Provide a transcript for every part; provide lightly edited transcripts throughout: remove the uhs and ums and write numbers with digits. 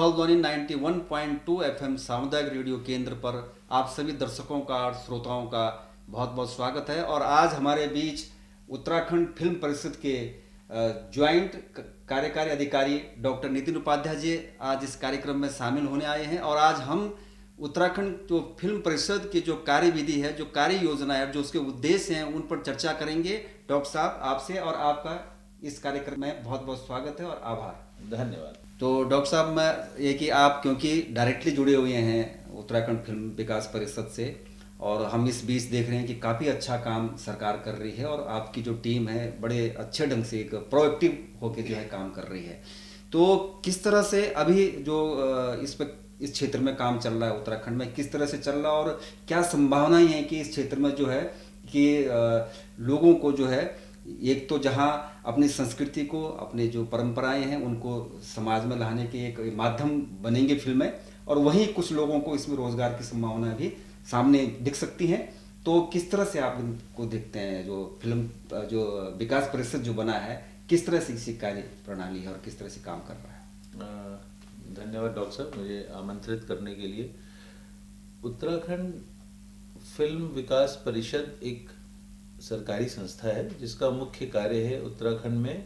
लाहौल ध्वनि 91.2 एफएम सामुदायिक रेडियो केंद्र पर आप सभी दर्शकों का और श्रोताओं का बहुत बहुत स्वागत है। और आज हमारे बीच उत्तराखंड फिल्म परिषद के ज्वाइंट कार्यकारी अधिकारी डॉक्टर नितिन उपाध्याय जी आज इस कार्यक्रम में शामिल होने आए हैं। और आज हम उत्तराखंड जो फिल्म परिषद की जो कार्यविधि है, जो कार्य योजना है, जो उसके उद्देश्य हैं, उन पर चर्चा करेंगे। डॉक्टर साहब, आपसे और आपका इस कार्यक्रम में बहुत बहुत स्वागत है और आभार। धन्यवाद। तो डॉक्टर साहब, मैं ये कि आप क्योंकि डायरेक्टली जुड़े हुए हैं उत्तराखंड फिल्म विकास परिषद से, और हम इस बीच देख रहे हैं कि काफ़ी अच्छा काम सरकार कर रही है और आपकी जो टीम है बड़े अच्छे ढंग से एक प्रोएक्टिव होकर जो है काम कर रही है। तो किस तरह से अभी जो इस क्षेत्र में काम चल रहा है उत्तराखंड में, किस तरह से चल रहा है और क्या संभावनाएं हैं कि इस क्षेत्र में जो है कि लोगों को जो है एक तो जहां अपनी संस्कृति को, अपने जो परंपराएं हैं उनको समाज में लाने के एक माध्यम बनेंगे फिल्में, और वहीं कुछ लोगों को इसमें रोजगार की संभावनाएं भी सामने दिख सकती हैं। तो किस तरह से आप इनको देखते हैं, जो फिल्म जो विकास परिषद जो बना है, किस तरह से इसकी कार्य प्रणाली है और किस तरह से काम कर रहा है? धन्यवाद डॉक्टर साहब, मुझे आमंत्रित करने के लिए। उत्तराखंड फिल्म विकास परिषद एक सरकारी संस्था है जिसका मुख्य कार्य है उत्तराखंड में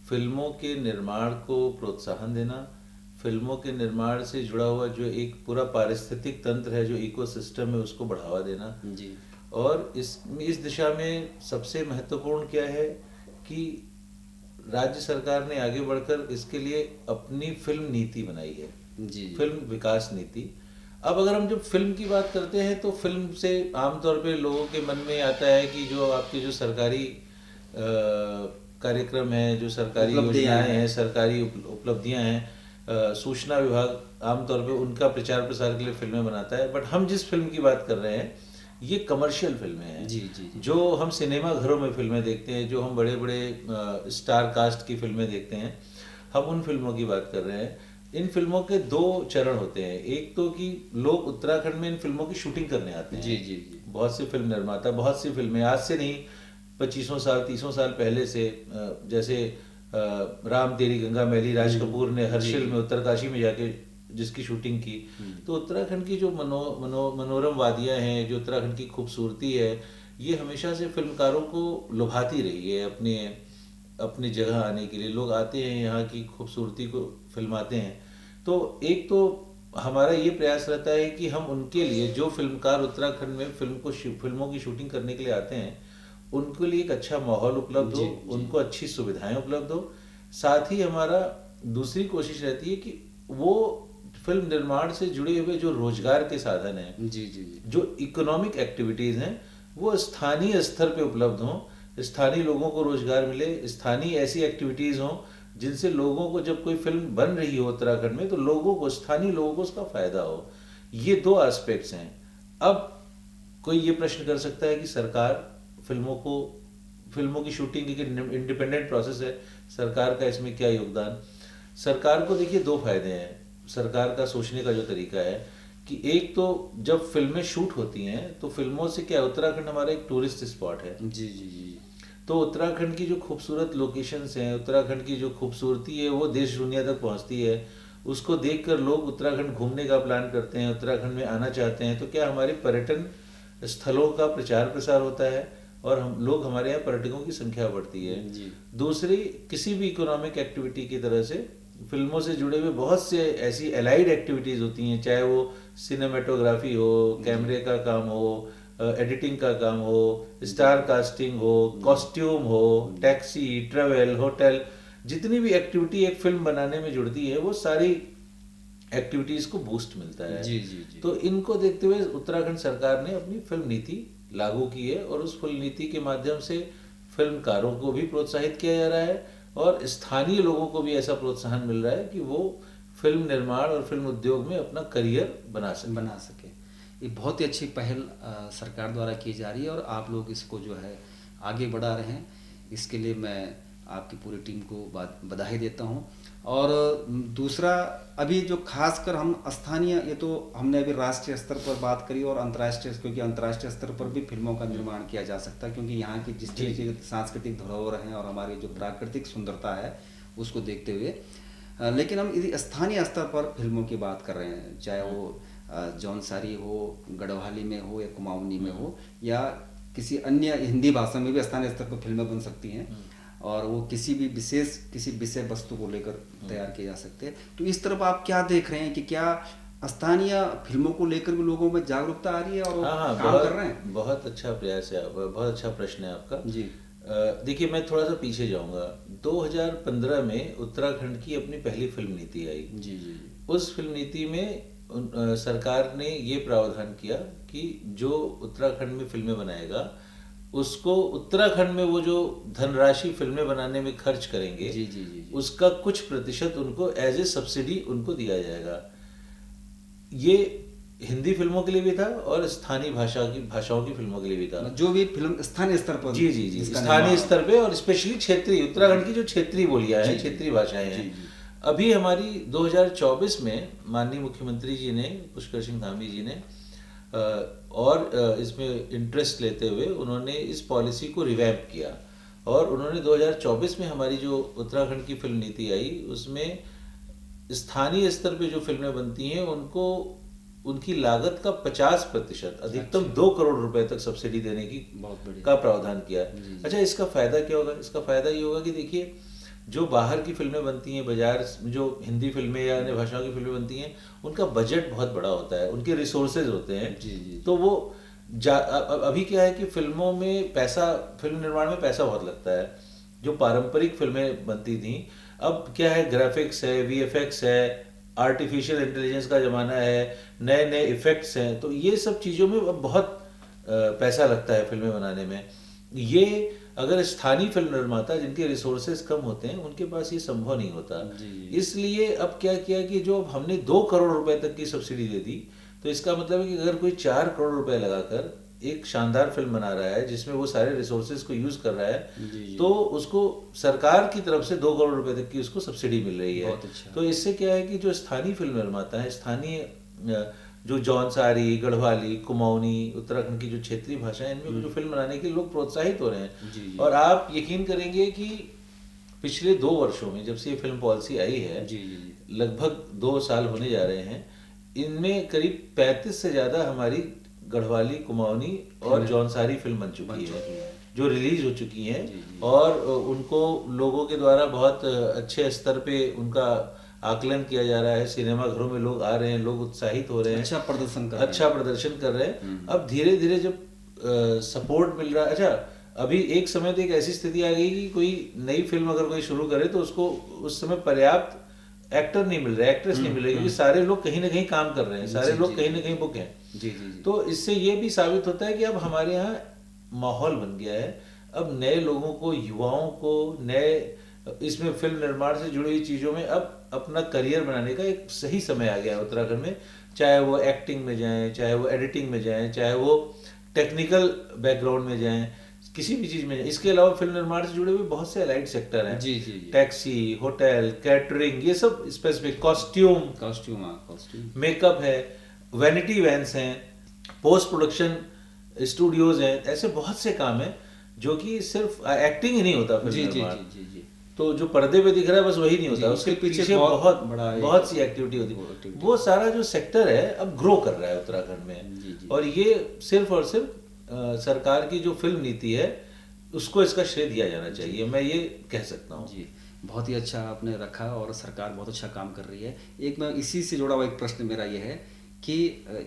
फिल्मों के निर्माण को प्रोत्साहन देना, फिल्मों के निर्माण से जुड़ा हुआ जो एक पूरा पारिस्थितिक तंत्र है, जो इकोसिस्टम है, उसको बढ़ावा देना जी। और इस दिशा में सबसे महत्वपूर्ण क्या है कि राज्य सरकार ने आगे बढ़कर इसके लिए अपनी फिल्म नीति बनाई है। जी। फिल्म विकास नीति। अब अगर हम जब फिल्म की बात करते हैं तो फिल्म से आमतौर पे लोगों के मन में आता है कि जो आपकी जो सरकारी कार्यक्रम है, जो सरकारी योजनाएं हैं, सरकारी उपलब्धियां हैं, सूचना विभाग आमतौर पे उनका प्रचार प्रसार के लिए फिल्में बनाता है। बट हम जिस फिल्म की बात कर रहे हैं ये कमर्शियल फिल्में हैं। जी, जी, जी। जो हम सिनेमा घरों में फिल्में देखते हैं, जो हम बड़े बड़े स्टार कास्ट की फिल्में देखते हैं, हम उन फिल्मों की बात कर रहे हैं। इन फिल्मों के दो चरण होते हैं। एक तो कि लोग उत्तराखंड में इन फिल्मों की शूटिंग करने आते हैं। जी, जी, जी। बहुत से फिल्म निर्माता, बहुत सी फिल्में आज से नहीं 25 साल 30 साल पहले से, जैसे राम तेरी गंगा मैली, राज कपूर ने हर्षिल में उत्तरकाशी में जाके जिसकी शूटिंग की। तो उत्तराखंड की जो मनोरम वादियां हैं, जो उत्तराखंड की खूबसूरती है, ये हमेशा से फिल्मकारों को लुभाती रही है। अपनी जगह आने के लिए लोग आते हैं, यहाँ की खूबसूरती को फिल्माते हैं। तो एक तो हमारा ये प्रयास रहता है कि हम उनके लिए, जो फिल्मकार उत्तराखंड में फिल्मों की शूटिंग करने के लिए आते हैं, उनके लिए एक अच्छा माहौल उपलब्ध हो, उनको अच्छी सुविधाएं उपलब्ध हो। साथ ही हमारा दूसरी कोशिश रहती है कि वो फिल्म निर्माण से जुड़े हुए जो रोजगार के साधन हैं, जी, जी, जी। जो इकोनॉमिक एक्टिविटीज हैं, वो स्थानीय स्तर पे उपलब्ध हों, स्थानीय लोगों को रोजगार मिले, स्थानीय ऐसी एक्टिविटीज हों जिनसे लोगों को, जब कोई फिल्म बन रही हो उत्तराखंड में, तो लोगों को, स्थानीय लोगों को उसका फायदा हो। ये दो एस्पेक्ट्स हैं। अब कोई ये प्रश्न कर सकता है कि सरकार फिल्मों की शूटिंग एक इंडिपेंडेंट प्रोसेस है, सरकार का इसमें क्या योगदान? सरकार को देखिए दो फायदे हैं। सरकार का सोचने का जो तरीका है कि एक तो जब फिल्में शूट होती हैं तो फिल्मों से क्या, उत्तराखंड हमारा एक टूरिस्ट स्पॉट है। जी, जी, जी। तो उत्तराखंड की जो खूबसूरत लोकेशंस हैं, उत्तराखंड की जो खूबसूरती है, वो देश दुनिया तक पहुंचती है। उसको देखकर लोग उत्तराखंड घूमने का प्लान करते हैं, उत्तराखंड में आना चाहते हैं। तो क्या हमारे पर्यटन स्थलों का प्रचार प्रसार होता है और हमारे यहाँ पर्यटकों की संख्या बढ़ती है। जी। दूसरी, किसी भी इकोनॉमिक एक्टिविटी की तरह से फिल्मों से जुड़े हुए बहुत से ऐसी एलाइड एक्टिविटीज होती हैं, चाहे वो सिनेमेटोग्राफी हो, कैमरे का काम हो, एडिटिंग का काम हो, स्टार कास्टिंग हो, कॉस्ट्यूम हो, टैक्सी, ट्रेवल, होटल, जितनी भी एक्टिविटी एक फिल्म बनाने में जुड़ती है, वो सारी एक्टिविटीज को बूस्ट मिलता है। जी, जी, जी। तो इनको देखते हुए उत्तराखंड सरकार ने अपनी फिल्म नीति लागू की है और उस फिल्म नीति के माध्यम से फिल्मकारों को भी प्रोत्साहित किया जा रहा है और स्थानीय लोगों को भी ऐसा प्रोत्साहन मिल रहा है कि वो फिल्म निर्माण और फिल्म उद्योग में अपना करियर बना सके। ये बहुत ही अच्छी पहल सरकार द्वारा की जा रही है और आप लोग इसको जो है आगे बढ़ा रहे हैं। इसके लिए मैं आपकी पूरी टीम को बधाई देता हूँ। और दूसरा, अभी जो खासकर हम स्थानीय, ये तो हमने अभी राष्ट्रीय स्तर पर बात करी और अंतर्राष्ट्रीय, क्योंकि अंतर्राष्ट्रीय स्तर पर भी फिल्मों का निर्माण किया जा सकता है, क्योंकि यहाँ की जिस तरह की सांस्कृतिक धरोहर हैं और हमारी जो प्राकृतिक सुंदरता है उसको देखते हुए। लेकिन हम यदि स्थानीय स्तर पर फिल्मों की बात कर रहे हैं, चाहे वो जौनसारी हो, गढ़वाली में हो या कुमाऊनी में हो, या किसी अन्य हिंदी भाषा में भी स्थानीय स्तर पर फिल्में बन सकती हैं, और वो किसी भी विशेष किसी विषय वस्तु को लेकर तैयार किए जा सकते हैं। तो इस तरफ आप क्या देख रहे हैं कि क्या स्थानीय फिल्मों को लेकर भी लोगों में जागरूकता आ रही है और हाँ, काम कर रहे हैं? बहुत अच्छा प्रयास है, बहुत अच्छा प्रश्न है आपका जी देखिए, मैं थोड़ा सा पीछे जाऊंगा। 2015 में उत्तराखंड की अपनी पहली फिल्म नीति आई। जी जी जी। उस फिल्म नीति में सरकार ने ये प्रावधान किया कि जो उत्तराखंड में फिल्में बनाएगा उसको उत्तराखंड में वो जो धनराशि फिल्में बनाने में खर्च करेंगे, जी जी जी जी। उसका कुछ प्रतिशत उनको एज ए सब्सिडी उनको दिया जाएगा। ये हिंदी फिल्मों के लिए भी था और स्थानीय भाषाओं की फिल्मों के लिए भी था। जो भी फिल्म स्थानीय स्तर पर, जी जी जी, स्थानीय स्तर पे, और स्पेशली क्षेत्रीय, उत्तराखंड की जो क्षेत्रीय बोलियां हैं, क्षेत्रीय भाषाएं हैं। अभी हमारी 2024 में माननीय मुख्यमंत्री जी ने, पुष्कर सिंह धामी जी ने, और इसमें इंटरेस्ट लेते हुए उन्होंने इस पॉलिसी को रिवैम्प किया, और उन्होंने 2024 में हमारी जो उत्तराखंड की फिल्म नीति आई उसमें स्थानीय स्तर पे जो फिल्में बनती हैं उनको उनकी लागत का 50%, अधिकतम 2 करोड़ रुपए तक सब्सिडी देने की का प्रावधान किया। अच्छा, इसका फायदा क्या होगा? इसका फायदा ये होगा कि देखिए, जो बाहर की फिल्में बनती हैं, बाजार जो हिंदी फिल्में या अन्य भाषाओं की फिल्में बनती हैं, उनका बजट बहुत बड़ा होता है, उनके रिसोर्सेज होते हैं। जी जी। तो वो अभी क्या है कि फिल्मों में पैसा, फिल्म निर्माण में पैसा बहुत लगता है। जो पारंपरिक फिल्में बनती थी, अब क्या है, ग्राफिक्स है, वीएफएक्स है, आर्टिफिशियल इंटेलिजेंस का ज़माना है, नए नए इफ़ेक्ट्स हैं, तो ये सब चीज़ों में अब बहुत पैसा लगता है फिल्में बनाने में। ये अगर स्थानीय फिल्म निर्माता जिनके रिसोर्सेज कम होते हैं उनके पास ये संभव नहीं होता। इसलिए अब क्या किया कि जो हमने 2 करोड़ रुपए तक की सब्सिडी दे दी, तो इसका मतलब है कि अगर कोई 4 करोड़ रुपए लगाकर एक शानदार फिल्म बना रहा है जिसमें वो सारे रिसोर्सेज को यूज कर रहा है, तो उसको सरकार की तरफ से 2 करोड़ रुपए तक की उसको सब्सिडी मिल रही है। अच्छा। तो इससे क्या है कि जो स्थानीय फिल्म निर्माता है, स्थानीय जो जौनसारी, गढ़वाली, कुमाऊनी, उत्तराखंड की जो क्षेत्रीय भाषाएं, इनमें जो फिल्म बनाने के लोग प्रोत्साहित हो रहे हैं। और आप यकीन करेंगे कि पिछले 2 वर्षों में, जब से ये फिल्म पॉलिसी आई है, लगभग 2 साल होने जा रहे हैं, इनमें करीब 35 से ज्यादा हमारी गढ़वाली, कुमाऊनी और जौनसारी फिल्म बन चुकी है, जो रिलीज हो चुकी हैं, और उनको लोगों के द्वारा बहुत अच्छे स्तर पे उनका आकलन किया जा रहा है। सिनेमा घरों में लोग आ रहे हैं, लोग उत्साहित हो रहे हैं, अच्छा प्रदर्शन कर रहे हैं। अब धीरे धीरे जब सपोर्ट मिल रहा है, अच्छा, अभी एक समय तो एक ऐसी स्थिति आ गई कि कोई नई फिल्म अगर कोई शुरू करे तो उसको उस समय पर्याप्त एक्टर नहीं मिल रहे, एक्ट्रेस नहीं मिल रही, क्योंकि सारे लोग कहीं ना कहीं काम कर रहे हैं, सारे लोग कहीं ना कहीं बुक हैं। तो इससे ये भी साबित होता है कि अब हमारे यहाँ माहौल बन गया है। अब नए लोगों को, युवाओं को, नए इसमें फिल्म निर्माण से जुड़ी हुई चीज़ों में अब अपना करियर बनाने का एक सही समय आ गया है उत्तराखंड में। चाहे वो एक्टिंग में जाएं, चाहे वो एडिटिंग में जाएं, चाहे वो टेक्निकल बैकग्राउंड में जाएं, किसी भी चीज़ में जाएं। इसके अलावा फिल्म निर्माण से जुड़े हुए बहुत से अलाइड सेक्टर हैं, टैक्सी, होटल, कैटरिंग, ये सब स्पेसिफिक, कॉस्ट्यूम, मेकअप है, वैनिटी वैन्स हैं, पोस्ट प्रोडक्शन स्टूडियोज हैं, ऐसे बहुत से काम हैं जो कि सिर्फ एक्टिंग ही नहीं होता फिल्म निर्माण। तो जो पर्दे पे दिख रहा है बस वही नहीं होता, उसके पीछे बहुत सी एक्टिविटी होती है। वो सारा जो सेक्टर है अब ग्रो कर रहा है उत्तराखंड में, और ये सिर्फ और सिर्फ सरकार की जो फिल्म नीति है उसको इसका श्रेय दिया जाना चाहिए, मैं ये कह सकता हूँ। जी, बहुत ही अच्छा आपने रखा, और सरकार बहुत अच्छा काम कर रही है। एक मैं इसी से जुड़ा हुआ एक प्रश्न मेरा ये है कि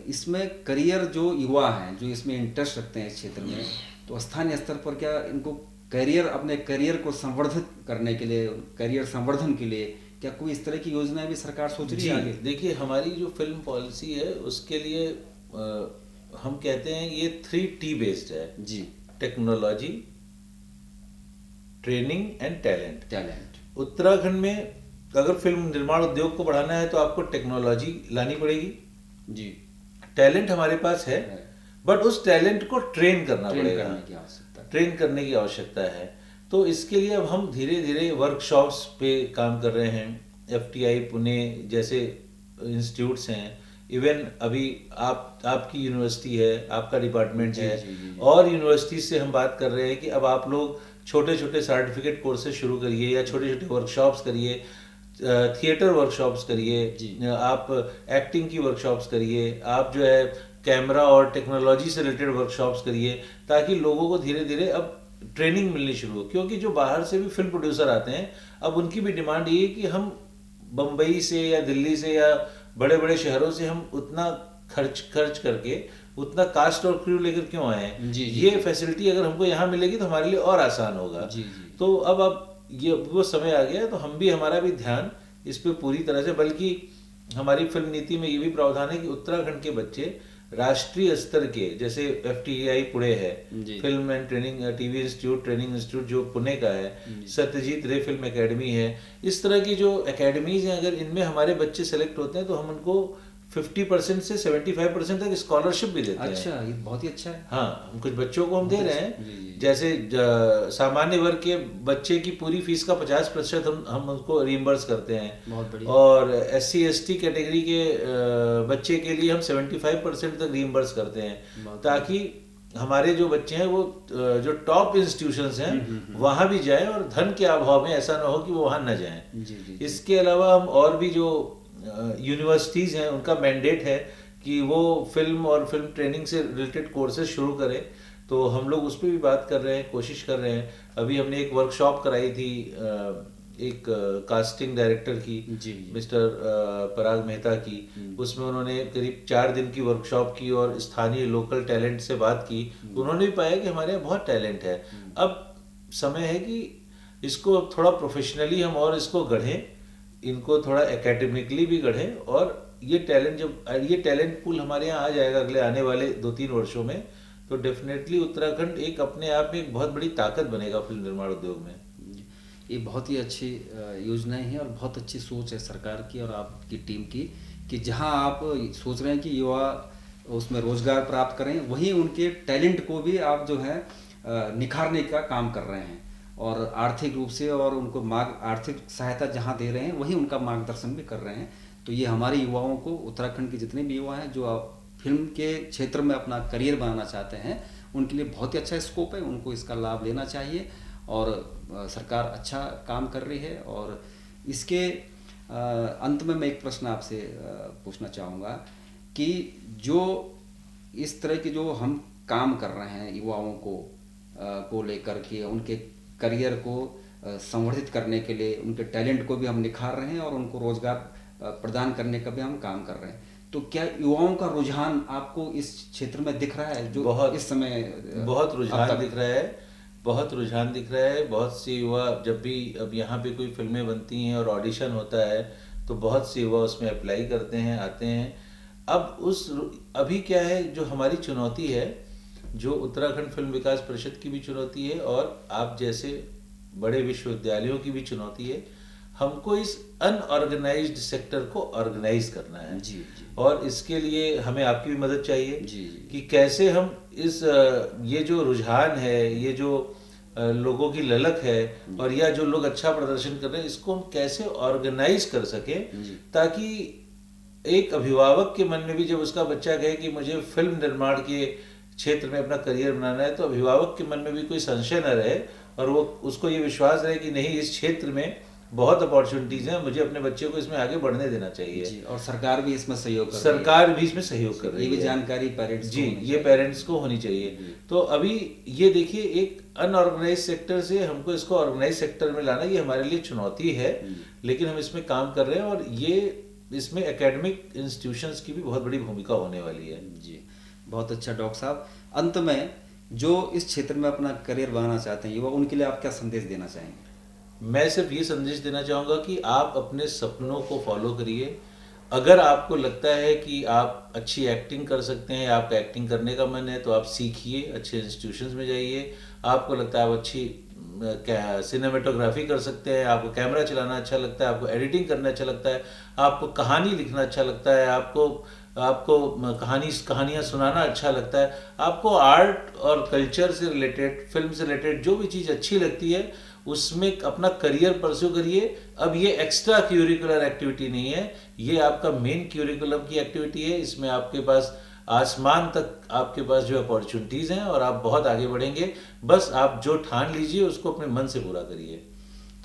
इसमें करियर जो युवा हैं, जो इसमें इंटरेस्ट रखते हैं इस क्षेत्र में, तो स्थानीय स्तर पर क्या इनको अपने करियर को संवर्धित करने के लिए, करियर संवर्धन के लिए क्या कोई इस तरह की योजनाएं भी सरकार सोच रही है आगे? देखिए, हमारी जो फिल्म पॉलिसी है उसके लिए हम कहते हैं ये 3T बेस्ड है जी, technology, training and talent. Uttarakhand में अगर फिल्म निर्माण उद्योग को बढ़ाना है तो आपको टेक्नोलॉजी लानी पड़ेगी जी, टैलेंट हमारे पास है, बट उस टैलेंट को ट्रेन करना पड़ेगा, ट्रेन करने की आवश्यकता है। तो इसके लिए अब हम धीरे धीरे वर्कशॉप्स पे काम कर रहे हैं। FTI पुणे जैसे इंस्टीट्यूट्स हैं, इवन अभी आपकी यूनिवर्सिटी है, आपका डिपार्टमेंट है, और यूनिवर्सिटी से हम बात कर रहे हैं कि अब आप लोग छोटे छोटे सर्टिफिकेट कोर्सेज शुरू करिए या छोटे छोटे वर्कशॉप्स करिए। थिएटर वर्कशॉप्स करिए, आप एक्टिंग की वर्कशॉप्स करिए, आप जो है कैमरा और टेक्नोलॉजी से रिलेटेड वर्कशॉप्स करिए, ताकि लोगों को धीरे धीरे अब ट्रेनिंग मिलनी शुरू हो। क्योंकि जो बाहर से भी फिल्म प्रोड्यूसर आते हैं, अब उनकी भी डिमांड ये है कि हम बम्बई से या दिल्ली से या बड़े बड़े शहरों से हम उतना खर्च करके उतना कास्ट और क्रू लेकर क्यों आए हैं। ये फैसिलिटी अगर हमको यहाँ मिलेगी तो हमारे लिए और आसान होगा। तो अब ये वो समय आ गया है, तो हम भी, हमारा भी ध्यान इस पे पूरी तरह से, बल्कि हमारी फिल्म नीति में ये भी प्रावधान है कि उत्तराखंड के बच्चे राष्ट्रीय स्तर के, जैसे FTI पुणे है, film and training TV institute training institute जो पुणे का है, सत्यजीत रे फिल्म एकेडमी है, इस तरह की जो एकेडमीज हैं, अगर इनमें हमारे बच्चे सेलेक्ट होते हैं तो हम उनको 50% से 75% तक स्कॉलरशिप भी देते हैं। अच्छा, ये बहुत ही अच्छा है। हाँ, हम कुछ बच्चों को हम दे रहे हैं। जैसे सामान्य वर्ग के बच्चे की पूरी फीस का 50% हम उनको रिइम्बर्स करते हैं। बहुत बढ़िया। और SC ST कैटेगरी के बच्चे के लिए हम 75% तक रिइम्बर्स करते हैं, ताकि हमारे जो बच्चे हैं वो जो टॉप इंस्टीट्यूशंस हैं वहाँ भी जाएं और धन के अभाव में ऐसा ना हो कि वो वहाँ न जाएं। इसके अलावा हम और भी जो यूनिवर्सिटीज़ हैं उनका मैंडेट है कि वो फिल्म और फिल्म ट्रेनिंग से रिलेटेड कोर्सेज शुरू करें, तो हम लोग उस पर भी बात कर रहे हैं, कोशिश कर रहे हैं। अभी हमने एक वर्कशॉप कराई थी एक कास्टिंग डायरेक्टर की, मिस्टर पराग मेहता की। उसमें उन्होंने करीब 4 दिन की वर्कशॉप की और स्थानीय लोकल टैलेंट से बात की। उन्होंने भी पाया कि हमारे यहाँ बहुत टैलेंट है। अब समय है कि इसको थोड़ा प्रोफेशनली हम और इसको गढ़ें, इनको थोड़ा एकेडमिकली भी गढ़ें, और ये टैलेंट, जब ये टैलेंट पूल हमारे यहाँ आ जाएगा अगले आने वाले 2-3 वर्षों में, तो डेफिनेटली उत्तराखंड एक अपने आप में एक बहुत बड़ी ताकत बनेगा फिल्म निर्माण उद्योग में। ये बहुत ही अच्छी योजनाएं हैं और बहुत अच्छी सोच है सरकार की और आपकी टीम की, कि जहां आप सोच रहे हैं कि युवा उसमें रोजगार प्राप्त करें, वहीं उनके टैलेंट को भी आप जो है निखारने का काम कर रहे हैं, और आर्थिक रूप से और उनको आर्थिक सहायता जहां दे रहे हैं वहीं उनका मार्गदर्शन भी कर रहे हैं। तो ये हमारे युवाओं को, उत्तराखंड के जितने भी युवा हैं जो फिल्म के क्षेत्र में अपना करियर बनाना चाहते हैं, उनके लिए बहुत ही अच्छा स्कोप है, उनको इसका लाभ लेना चाहिए। और सरकार अच्छा काम कर रही है। और इसके अंत में मैं एक प्रश्न आपसे पूछना चाहूँगा कि जो इस तरह के जो हम काम कर रहे हैं युवाओं को लेकर के, उनके करियर को संवर्धित करने के लिए, उनके टैलेंट को भी हम निखार रहे हैं और उनको रोजगार प्रदान करने का भी हम काम कर रहे हैं, तो क्या युवाओं का रुझान आपको इस क्षेत्र में दिख रहा है? जो बहुत इस समय बहुत रुझान दिख रहा है, बहुत रुझान दिख रहा है। बहुत से युवा, जब भी अब यहाँ पे कोई फिल्में बनती हैं और ऑडिशन होता है, तो बहुत से युवा उसमें अप्लाई करते हैं, आते हैं। अभी क्या है, जो हमारी चुनौती है, जो उत्तराखंड फिल्म विकास परिषद की भी चुनौती है और आप जैसे बड़े विश्वविद्यालयों की भी चुनौती है, हमको इस अनऑर्गेनाइज्ड सेक्टर को ऑर्गेनाइज करना है। और इसके लिए हमें आपकी भी मदद चाहिए कि कैसे हम ये जो रुझान है, ये जो लोगों की ललक है, और या जो लोग अच्छा प्रदर्शन कर रहे हैं, इसको हम कैसे ऑर्गेनाइज कर सकें, ताकि एक अभिभावक के मन में भी जब उसका बच्चा कहे कि मुझे फिल्म निर्माण के क्षेत्र में अपना करियर बनाना है, तो अभिभावक के मन में भी कोई संशय न रहे और वो उसको ये विश्वास रहे कि नहीं, इस क्षेत्र में बहुत अपॉर्चुनिटीज हैं, मुझे अपने बच्चे को इसमें आगे बढ़ने देना चाहिए। जी, और सरकार भी इसमें सहयोग कर रही है। सरकार भी इसमें सहयोग कर रही है। ये भी जानकारी पेरेंट्स जी, ये पेरेंट्स को होनी चाहिए। तो अभी ये देखिए, एक अनऑर्गेनाइज सेक्टर से हमको इसको ऑर्गेनाइज सेक्टर में लाना, ये हमारे लिए चुनौती है, लेकिन हम इसमें काम कर रहे हैं। और ये इसमें एकेडमिक इंस्टीट्यूशंस की भी बहुत बड़ी भूमिका होने वाली है। जी, बहुत अच्छा डॉक्टर साहब। अंत में जो इस क्षेत्र में अपना करियर बनाना चाहते हैं युवा, उनके लिए आप क्या संदेश देना चाहेंगे? मैं सिर्फ ये संदेश देना चाहूँगा कि आप अपने सपनों को फॉलो करिए। अगर आपको लगता है कि आप अच्छी एक्टिंग कर सकते हैं, आपका एक्टिंग करने का मन है, तो आप सीखिए, अच्छे इंस्टीट्यूशंस में जाइए। आपको लगता है आप अच्छी सिनेमेटोग्राफी कर सकते हैं, आपको कैमरा चलाना अच्छा लगता है, आपको एडिटिंग करना अच्छा लगता है, आपको कहानी लिखना अच्छा लगता है, आपको कहानियाँ सुनाना अच्छा लगता है, आपको आर्ट और कल्चर से रिलेटेड, फिल्म से रिलेटेड जो भी चीज़ अच्छी लगती है, उसमें अपना करियर परस्यू करिए। अब ये एक्स्ट्रा क्यूरिकुलर एक्टिविटी नहीं है, ये आपका मेन क्यूरिकुलम की एक्टिविटी है। इसमें आपके पास आसमान तक आपके पास जो अपॉर्चुनिटीज़ हैं और आप बहुत आगे बढ़ेंगे। बस आप जो ठान लीजिए उसको अपने मन से पूरा करिए।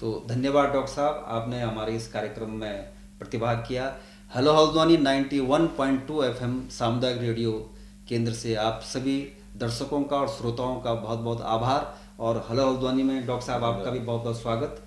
तो तो धन्यवाद डॉक्टर साहब, आपने हमारे इस कार्यक्रम में प्रतिभाग किया। हेलो हल्द्वानी 91.2 एफएम सामुदायिक रेडियो केंद्र से आप सभी दर्शकों का और श्रोताओं का बहुत बहुत आभार। और हेलो हल्द्वानी में डॉक्टर साहब आपका भी बहुत बहुत स्वागत।